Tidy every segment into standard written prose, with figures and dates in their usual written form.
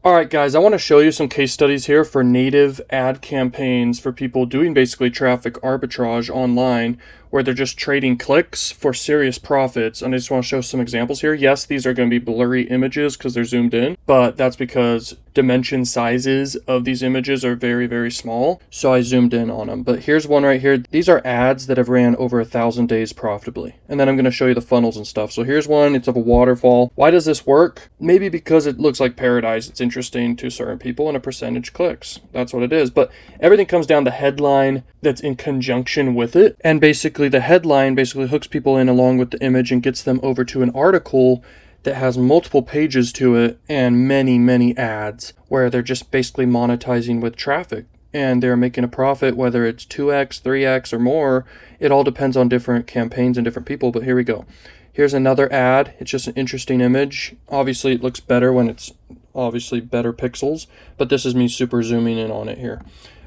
Alright guys, I want to show you some case studies here for native ad campaigns for people doing basically traffic arbitrage online where they're just trading clicks for serious profits. And I just want to show some examples here. Yes, these are going to be blurry images because they're zoomed in, but that's because dimension sizes of these images are very, very small. So I zoomed in on them. But here's one right here. These are ads that have ran over 1,000 days profitably. And then I'm going to show you the funnels and stuff. So here's one. It's of a waterfall. Why does this work? Maybe because it looks like paradise. It's interesting to certain people and a percentage clicks. That's what it is. But everything comes down to headline that's in conjunction with it. And basically the headline basically hooks people in along with the image and gets them over to an article that has multiple pages to it and many, many ads where they're just basically monetizing with traffic. And they're making a profit, whether it's 2x, 3x, or more. It all depends on different campaigns and different people, but here we go. Here's another ad. It's just an interesting image. Obviously, it looks better when it's obviously better pixels, but this is me super zooming in on it here.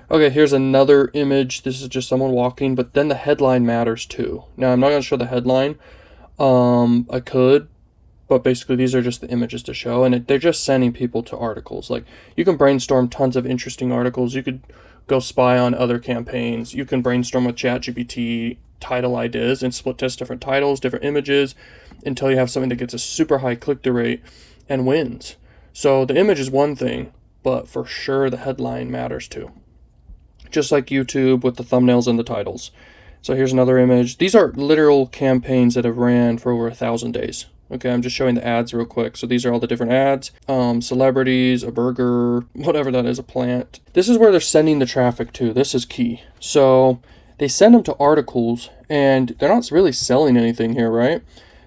Okay, here's another image. This is just someone walking, but then the headline matters too. Now, I'm not going to show the headline. I could, but basically these are just the images to show, and they're just sending people to articles. Like, you can brainstorm tons of interesting articles. You could go spy on other campaigns. You can brainstorm with ChatGPT title ideas and split test different titles, different images, until you have something that gets a super high click-through rate and wins. So the image is one thing, but for sure the headline matters too. Just like YouTube with the thumbnails and the titles. So here's another image. These are literal campaigns that have ran for over 1,000 days. Okay, I'm just showing the ads real quick. So these are all the different ads. Celebrities, a burger, whatever that is, a plant. This is where they're sending the traffic to. This is key. So they send them to articles, and they're not really selling anything here, right?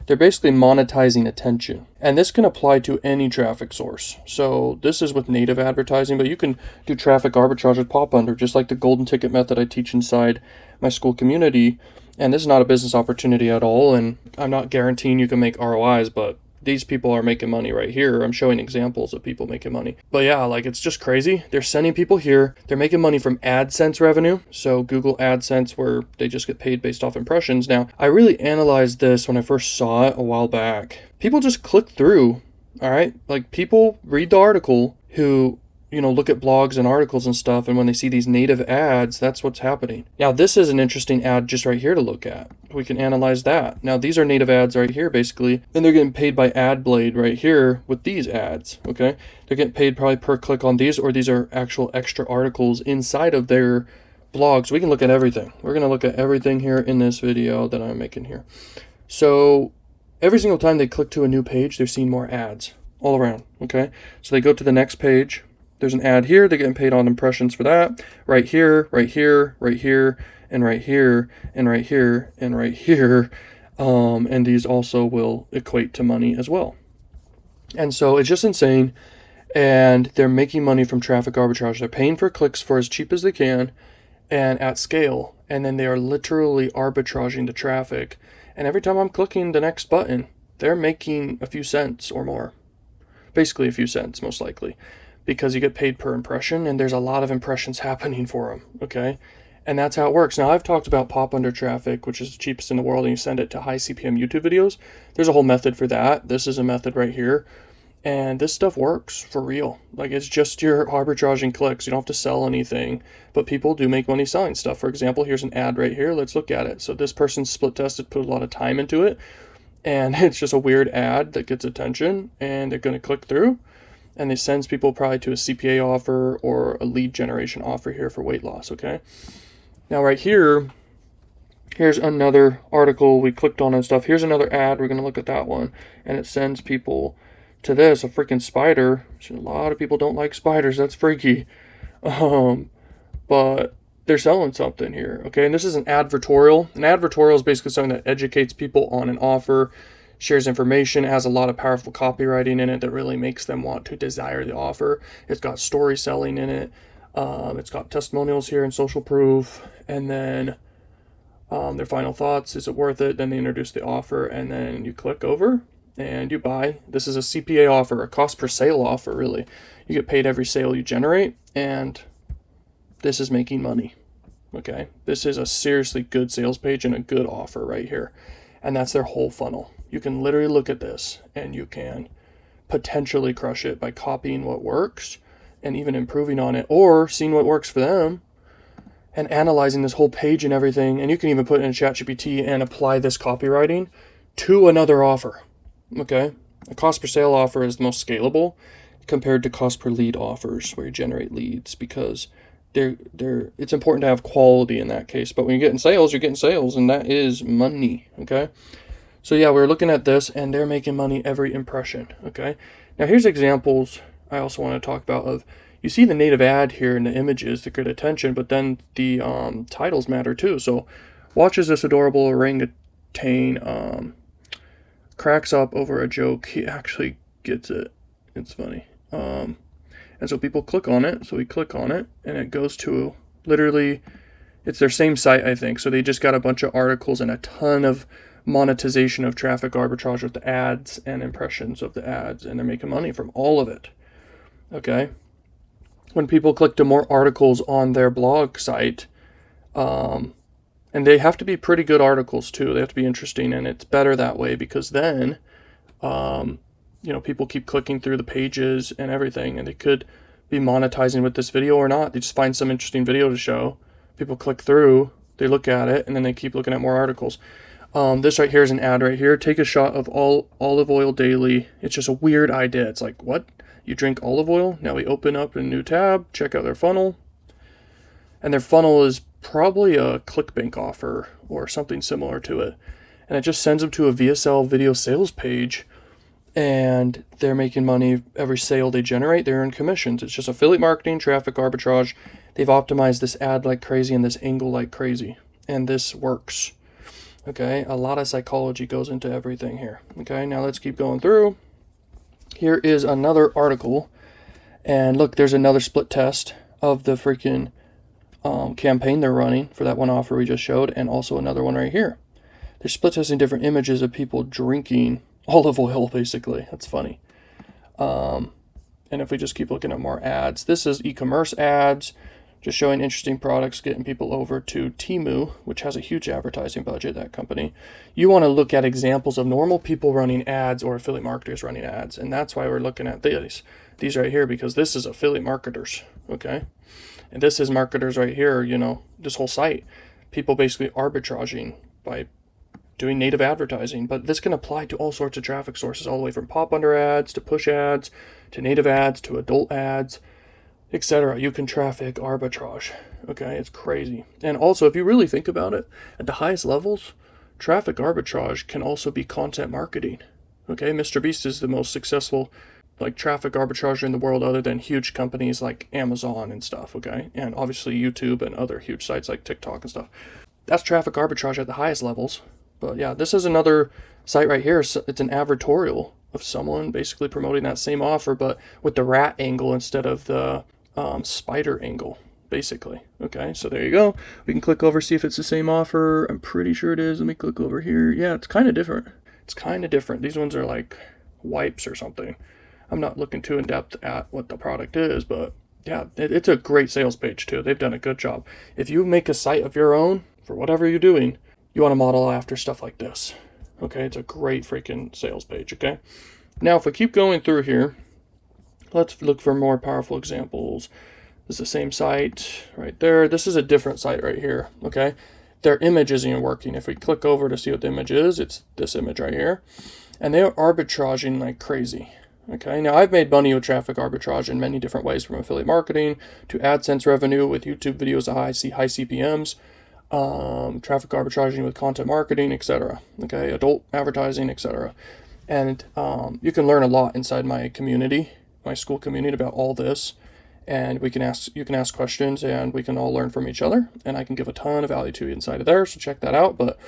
They're basically monetizing attention. And this can apply to any traffic source. So this is with native advertising, but you can do traffic arbitrage with pop under, just like the golden ticket method I teach inside my school community. And this is not a business opportunity at all, and I'm not guaranteeing you can make ROIs, but these people are making money right here. I'm showing examples of people making money. But yeah, like, it's just crazy. They're sending people here. They're making money from AdSense revenue. So Google AdSense, where they just get paid based off impressions. Now, I really analyzed this when I first saw it a while back. People just click through, all right? Like, people read the article who, look at blogs and articles and stuff, and when they see these native ads, that's what's happening. Now, this is an interesting ad just right here to look at. We can analyze that. Now, these are native ads right here, basically, and they're getting paid by AdBlade right here with these ads, okay? They're getting paid probably per click on these, or these are actual extra articles inside of their blogs. We can look at everything. We're going to look at everything here in this video that I'm making here. So every single time they click to a new page, they're seeing more ads all around, okay? So they go to the next page. There's an ad here. They're getting paid on impressions for that. Right here, right here, right here, and right here, and right here, and right here. And these also will equate to money as well. And so it's just insane. And they're making money from traffic arbitrage. They're paying for clicks for as cheap as they can and at scale. And then they are literally arbitraging the traffic. And every time I'm clicking the next button, they're making a few cents or more. Basically a few cents, most likely, because you get paid per impression, and there's a lot of impressions happening for them, okay? And that's how it works. Now, I've talked about pop under traffic, which is the cheapest in the world, and you send it to high CPM YouTube videos. There's a whole method for that. This is a method right here, and this stuff works for real. Like, it's just your arbitraging clicks. You don't have to sell anything, but people do make money selling stuff. For example, here's an ad right here. Let's look at it. So this person split tested, put a lot of time into it, and it's just a weird ad that gets attention, and they're going to click through. And it sends people probably to a CPA offer or a lead generation offer here for weight loss, okay? Now right here, here's another article we clicked on and stuff. Here's another ad. We're going to look at that one. And it sends people to this, a freaking spider. A lot of people don't like spiders. That's freaky. But they're selling something here, okay? And this is an advertorial. An advertorial is basically something that educates people on an offer, shares information, has a lot of powerful copywriting in it that really makes them want to desire the offer. It's got story selling in it. It's got testimonials here and social proof. And then their final thoughts. Is it worth it? Then they introduce the offer, and then you click over and you buy. This is a CPA offer, a cost per sale offer, really. You get paid every sale you generate, and this is making money. Okay, this is a seriously good sales page and a good offer right here. And that's their whole funnel. You can literally look at this and you can potentially crush it by copying what works and even improving on it, or seeing what works for them and analyzing this whole page and everything. And you can even put it in ChatGPT and apply this copywriting to another offer. Okay, a cost per sale offer is the most scalable compared to cost per lead offers where you generate leads, because it's important to have quality in that case. But when you're getting sales, you're getting sales, and that is money. Okay, so yeah, we're looking at this, and they're making money every impression. Okay, now here's examples I also want to talk about of, you see the native ad here in the images to get attention, but then the titles matter too. So watch as this adorable orangutan cracks up over a joke. He actually gets it. It's funny. And so people click on it. So we click on it, and it goes to literally, it's their same site, I think. So they just got a bunch of articles and a ton of monetization of traffic arbitrage with the ads and impressions of the ads, and they're making money from all of it. Okay. When people click to more articles on their blog site, and they have to be pretty good articles too. They have to be interesting, and it's better that way, because then, people keep clicking through the pages and everything, and they could be monetizing with this video or not. They just find some interesting video to show. People click through, they look at it, and then they keep looking at more articles. This right here is an ad right here. Take a shot of all olive oil daily. It's just a weird idea. It's like, what? You drink olive oil? Now we open up a new tab, check out their funnel. And their funnel is probably a ClickBank offer or something similar to it. And it just sends them to a VSL video sales page, and they're making money every sale they generate. They earn commissions. It's just affiliate marketing, traffic arbitrage. They've optimized this ad like crazy and this angle like crazy. And this works. Okay, a lot of psychology goes into everything here. Okay, now let's keep going through. Here is another article, and look, there's another split test of the freaking campaign they're running for that one offer we just showed, and also another one right here. They're split testing different images of people drinking olive oil, basically. That's funny. And if we just keep looking at more ads, this is e-commerce ads, just showing interesting products, getting people over to Temu, which has a huge advertising budget, that company. You want to look at examples of normal people running ads or affiliate marketers running ads, and that's why we're looking at these right here, because this is affiliate marketers, okay? And this is marketers right here, this whole site. People basically arbitraging by doing native advertising, but this can apply to all sorts of traffic sources, all the way from pop under ads to push ads to native ads to adult ads, etc. You can traffic arbitrage. Okay, it's crazy. And also, if you really think about it, at the highest levels, traffic arbitrage can also be content marketing. Okay, Mr. Beast is the most successful traffic arbitrager in the world, other than huge companies like Amazon and stuff. Okay, and obviously YouTube and other huge sites like TikTok and stuff. That's traffic arbitrage at the highest levels. But yeah, this is another site right here. It's an advertorial of someone basically promoting that same offer, but with the rat angle instead of the spider angle, basically. Okay, so there you go. We can click over, see if it's the same offer. I'm pretty sure it is. Let me click over here. Yeah, it's kind of different. These ones are like wipes or something. I'm not looking too in depth at what the product is, but yeah, it's a great sales page too. They've done a good job. If you make a site of your own for whatever you're doing, you want to model after stuff like this. Okay, it's a great freaking sales page. Okay, now if we keep going through here, let's look for more powerful examples. This is the same site right there. This is a different site right here. Okay, their image isn't even working. If we click over to see what the image is, it's this image right here, and they are arbitraging like crazy. Okay, now I've made money with traffic arbitrage in many different ways, from affiliate marketing to AdSense revenue with YouTube videos that high CPMs, traffic arbitraging with content marketing, etc. Okay, adult advertising, etc. And you can learn a lot inside my community, my school community, about all this. And you can ask questions, and we can all learn from each other. And I can give a ton of value to you inside of there, so check that out. But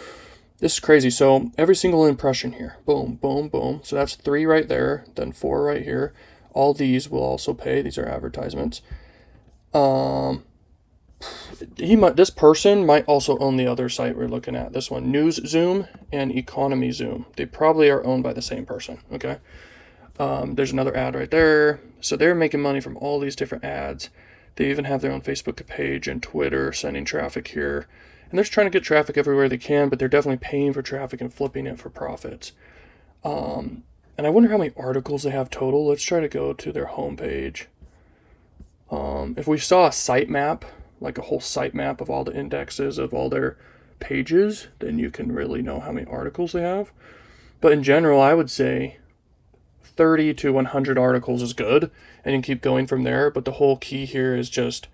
this is crazy. So every single impression here, boom, boom, boom. So that's 3 right there, then 4 right here. All these will also pay. These are advertisements. This person might also own the other site we're looking at. This one, News Zoom and Economy Zoom. They probably are owned by the same person. Okay. There's another ad right there. So they're making money from all these different ads. They even have their own Facebook page and Twitter, sending traffic here. And they're just trying to get traffic everywhere they can, but they're definitely paying for traffic and flipping it for profits. And I wonder how many articles they have total. Let's try to go to their homepage. If we saw a sitemap, like a whole sitemap of all the indexes of all their pages, then you can really know how many articles they have. But in general, I would say 30 to 100 articles is good, and you can keep going from there. But the whole key here is just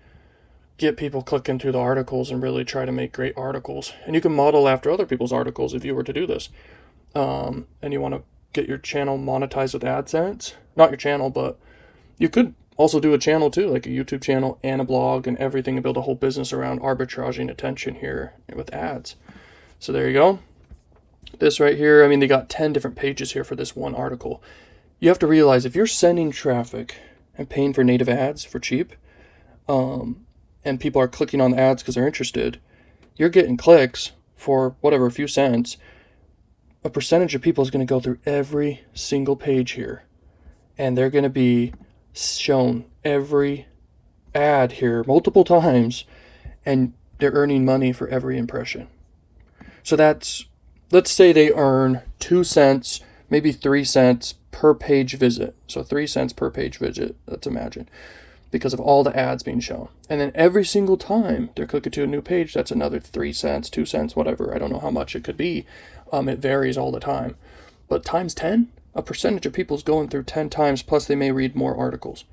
get people clicking through the articles and really try to make great articles. And you can model after other people's articles if you were to do this. And you want to get your channel monetized with AdSense. Not your channel, but you could also do a channel too, like a YouTube channel and a blog and everything, and build a whole business around arbitraging attention here with ads. So there you go. This right here, I mean, they got 10 different pages here for this one article. You have to realize if you're sending traffic and paying for native ads for cheap, and people are clicking on the ads because they're interested, you're getting clicks for whatever, a few cents. A percentage of people is going to go through every single page here, and they're going to be shown every ad here multiple times, and they're earning money for every impression. So that's, let's say they earn 2 cents, maybe 3 cents per page visit. So 3 cents per page visit, let's imagine, because of all the ads being shown. And then every single time they're clicking to a new page, that's another 3 cents, 2 cents, whatever. I don't know how much it could be. It varies all the time. But times 10, a percentage of people is going through 10 times, plus they may read more articles.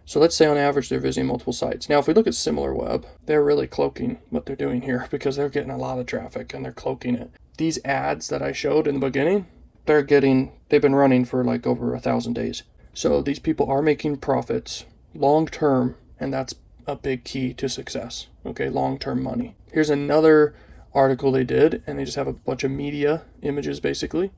So let's say on average they're visiting multiple sites. Now, if we look at SimilarWeb, they're really cloaking what they're doing here because they're getting a lot of traffic and they're cloaking it. These ads that I showed in the beginning, they've been running for like over 1,000 days. So these people are making profits long term, and that's a big key to success. Okay, long-term money. Here's another article they did, and they just have a bunch of media images basically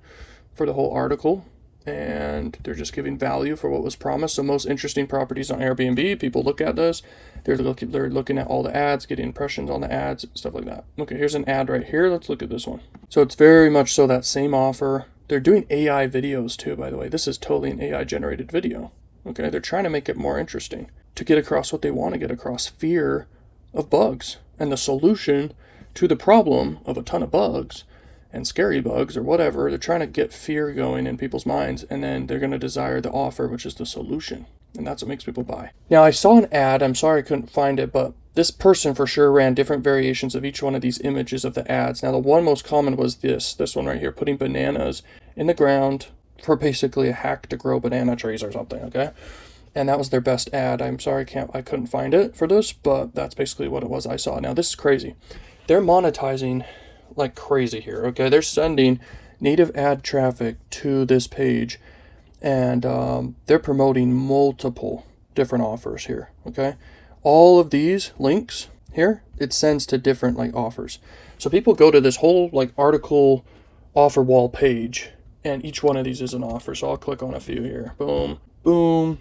for the whole article, and they're just giving value for what was promised. So most interesting properties on Airbnb, people look at this, they're looking at all the ads, getting impressions on the ads, stuff like that. Okay, here's an ad right here. Let's look at this one. So it's very much so that same offer. They're doing AI videos too, by the way. This is totally an AI generated video. Okay, they're trying to make it more interesting to get across what they want to get across, fear of bugs, and the solution to the problem of a ton of bugs and scary bugs or whatever. They're trying to get fear going in people's minds, and then they're going to desire the offer, which is the solution. And that's what makes people buy. Now, I saw an ad. I'm sorry I couldn't find it, but this person for sure ran different variations of each one of these images of the ads. Now, the one most common was this one right here, putting bananas in the ground for basically a hack to grow banana trees or something, okay? And that was their best ad. I'm sorry I couldn't find it for this, but that's basically what it was I saw. Now, this is crazy. They're monetizing like crazy here, okay? They're sending native ad traffic to this page, and they're promoting multiple different offers here, okay? All of these links here, it sends to different like offers. So people go to this whole like article offer wall page, and each one of these is an offer. So I'll click on a few here. Boom, boom.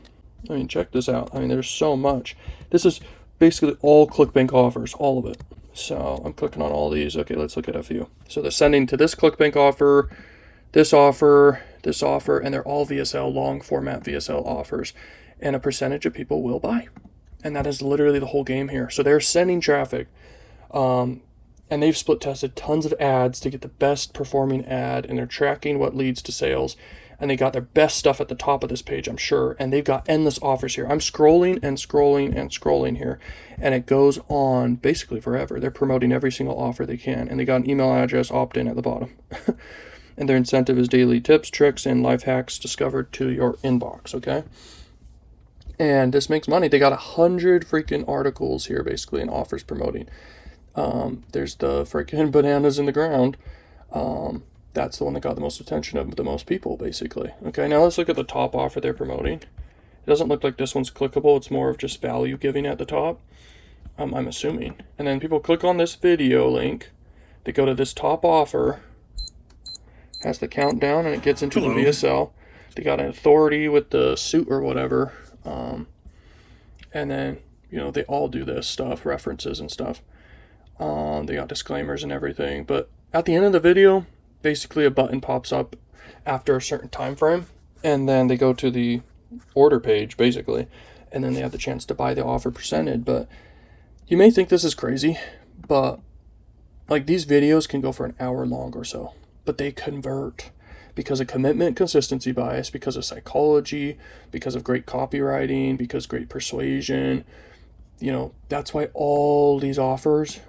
I mean, check this out. I mean, there's so much. This is basically all ClickBank offers, all of it. So I'm clicking on all these. Okay, let's look at a few. So they're sending to this ClickBank offer, this offer, this offer, and they're all VSL, long format VSL offers. And a percentage of people will buy. And that is literally the whole game here. So they're sending traffic, and they've split tested tons of ads to get the best performing ad, and they're tracking what leads to sales. And they got their best stuff at the top of this page, I'm sure. And they've got endless offers here. I'm scrolling and scrolling and scrolling here, and it goes on basically forever. They're promoting every single offer they can, and they got an email address opt-in at the bottom. And their incentive is daily tips, tricks, and life hacks discovered to your inbox, okay? And this makes money. They got 100 freaking articles here, basically, and offers promoting. There's the freaking bananas in the ground. That's the one that got the most attention of the most people, basically. Okay, now let's look at the top offer they're promoting. It doesn't look like this one's clickable. It's more of just value giving at the top, I'm assuming. And then people click on this video link. They go to this top offer. Has the countdown, and it gets into the VSL. They got an authority with the suit or whatever. And then, you know, they all do this stuff, references and stuff. They got disclaimers and everything. But at the end of the video, basically a button pops up after a certain time frame, and then they go to the order page, basically, and then they have the chance to buy the offer presented. But you may think this is crazy, but like these videos can go for an hour long or so, but they convert. because of commitment consistency bias, because of psychology, because of great copywriting, because great persuasion. You know, that's why all these offers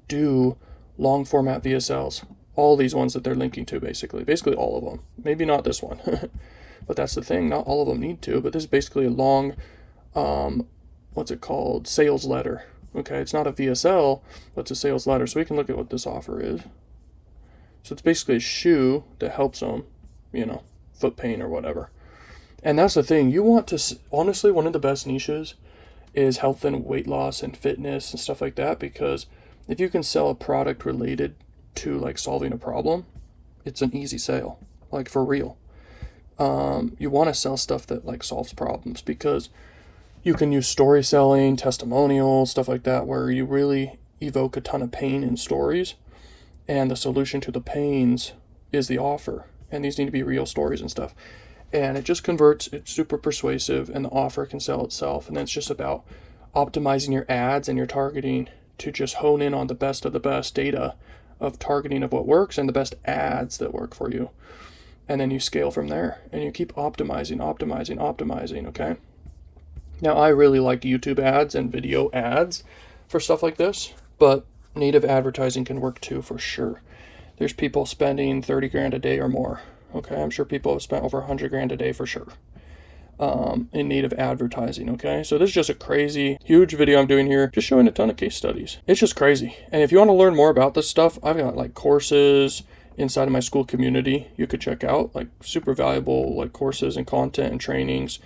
do long format VSLs. All these ones that they're linking to, basically all of them. Maybe not this one, but that's the thing. Not all of them need to, but this is basically a long, what's it called? Sales letter. Okay, it's not a VSL, but it's a sales letter. So we can look at what this offer is. So it's basically a shoe that helps them, you know, foot pain or whatever. And that's the thing. You want to, honestly, one of the best niches is health and weight loss and fitness and stuff like that, because if you can sell a product related to like solving a problem, it's an easy sale, like for real. You want to sell stuff that like solves problems, because you can use story selling, testimonials, stuff like that, where you really evoke a ton of pain in stories, and the solution to the pains is the offer. And these need to be real stories and stuff. And it just converts, it's super persuasive, and the offer can sell itself. And then it's just about optimizing your ads and your targeting to just hone in on the best of the best data of targeting of what works and the best ads that work for you. And then you scale from there, and you keep optimizing, okay? Now, I really like YouTube ads and video ads for stuff like this, but native advertising can work too, for sure. There's people spending 30 grand a day or more. Okay, I'm sure people have spent over 100 grand a day for sure in native advertising. Okay, so this is just a crazy, huge video I'm doing here, just showing a ton of case studies. It's just crazy. And if you want to learn more about this stuff, I've got like courses inside of my school community you could check out, like super valuable like courses and content and trainings.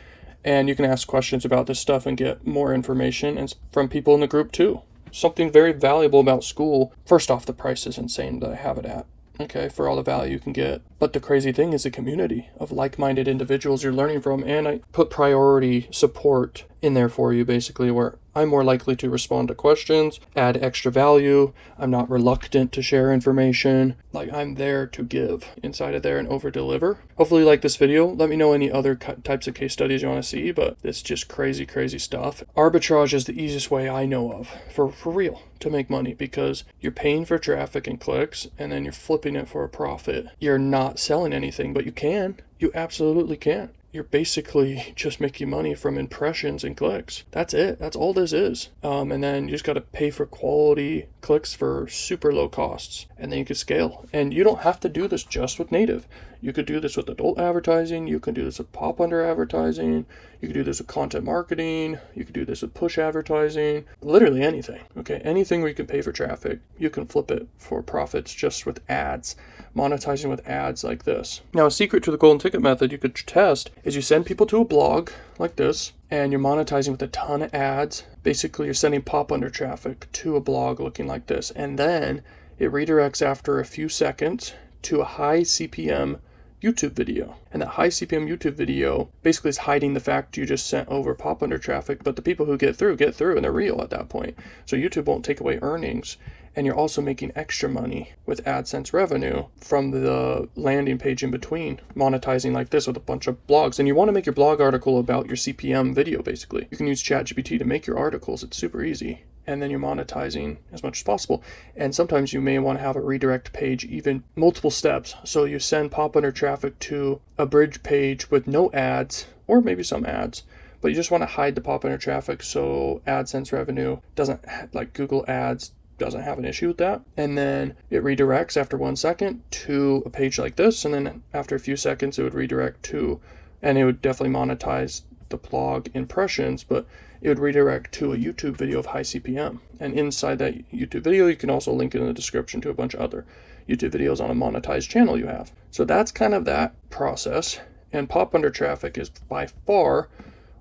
And you can ask questions about this stuff and get more information and from people in the group too. Something very valuable about school. First off, the price is insane that I have it at. Okay, for all the value you can get. But the crazy thing is the community of like-minded individuals you're learning from, and I put priority support in there for you, basically, where I'm more likely to respond to questions, add extra value. I'm not reluctant to share information. Like, I'm there to give inside of there and over-deliver. Hopefully you like this video. Let me know any other types of case studies you want to see, but it's just crazy, crazy stuff. Arbitrage is the easiest way I know of, for real, to make money, because you're paying for traffic and clicks, and then you're flipping it for a profit. You're not selling anything, but you can. You absolutely can. You're basically just making money from impressions and clicks. That's it. That's all this is. And then you just got to pay for quality clicks for super low costs. And then you can scale. And you don't have to do this just with native. You could do this with adult advertising. You can do this with pop under advertising. You could do this with content marketing. You could do this with push advertising. Literally anything. Okay, anything where you can pay for traffic, you can flip it for profits just with ads. Monetizing with ads like this. Now, a secret to the golden ticket method you could test is you send people to a blog like this, and you're monetizing with a ton of ads. Basically, you're sending pop under traffic to a blog looking like this, and then it redirects after a few seconds to a high CPM YouTube video. And that high CPM YouTube video basically is hiding the fact you just sent over pop under traffic, but the people who get through, and they're real at that point. So YouTube won't take away earnings. And you're also making extra money with AdSense revenue from the landing page in between, monetizing like this with a bunch of blogs. And you want to make your blog article about your CPM video, basically. You can use ChatGPT to make your articles. It's super easy. And then you're monetizing as much as possible. And sometimes you may want to have a redirect page, even multiple steps. So you send pop under traffic to a bridge page with no ads, or maybe some ads. But you just want to hide the pop under traffic so AdSense revenue doesn't, like Google Ads, doesn't have an issue with that. And then it redirects after 1 second to a page like this, and then after a few seconds it would redirect to, and it would definitely monetize the blog impressions, but it would redirect to a YouTube video of high CPM. And inside that YouTube video you can also link it in the description to a bunch of other YouTube videos on a monetized channel you have. So that's kind of that process. And pop under traffic is by far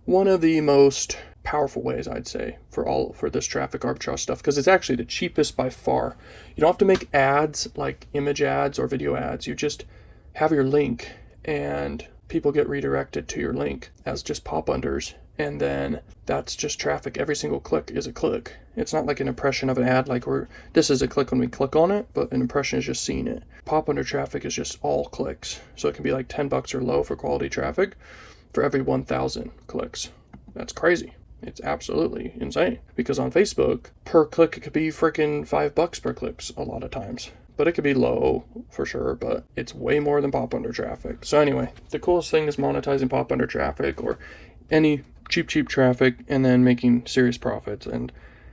one of the most powerful ways, I'd say, for this traffic arbitrage stuff, because it's actually the cheapest by far. You don't have to make ads like image ads or video ads. You just have your link and people get redirected to your link as just pop unders, and then that's just traffic. Every single click is a click. It's not like an impression of an ad, like this is a click when we click on it, but an impression is just seeing it. Pop under traffic is just all clicks. So it can be like $10 or low for quality traffic for every 1,000 clicks. That's crazy. It's absolutely insane, because on Facebook, per click, it could be freaking $5 per clicks a lot of times. but it could be low for sure, but it's way more than pop under traffic. So anyway, the coolest thing is monetizing pop under traffic or any cheap traffic and then making serious profits. And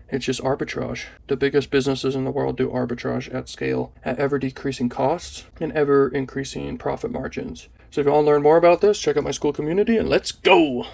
it's just arbitrage. The biggest businesses in the world do arbitrage at scale at ever decreasing costs and ever increasing profit margins. So if you want to learn more about this, check out my Skool community and let's go!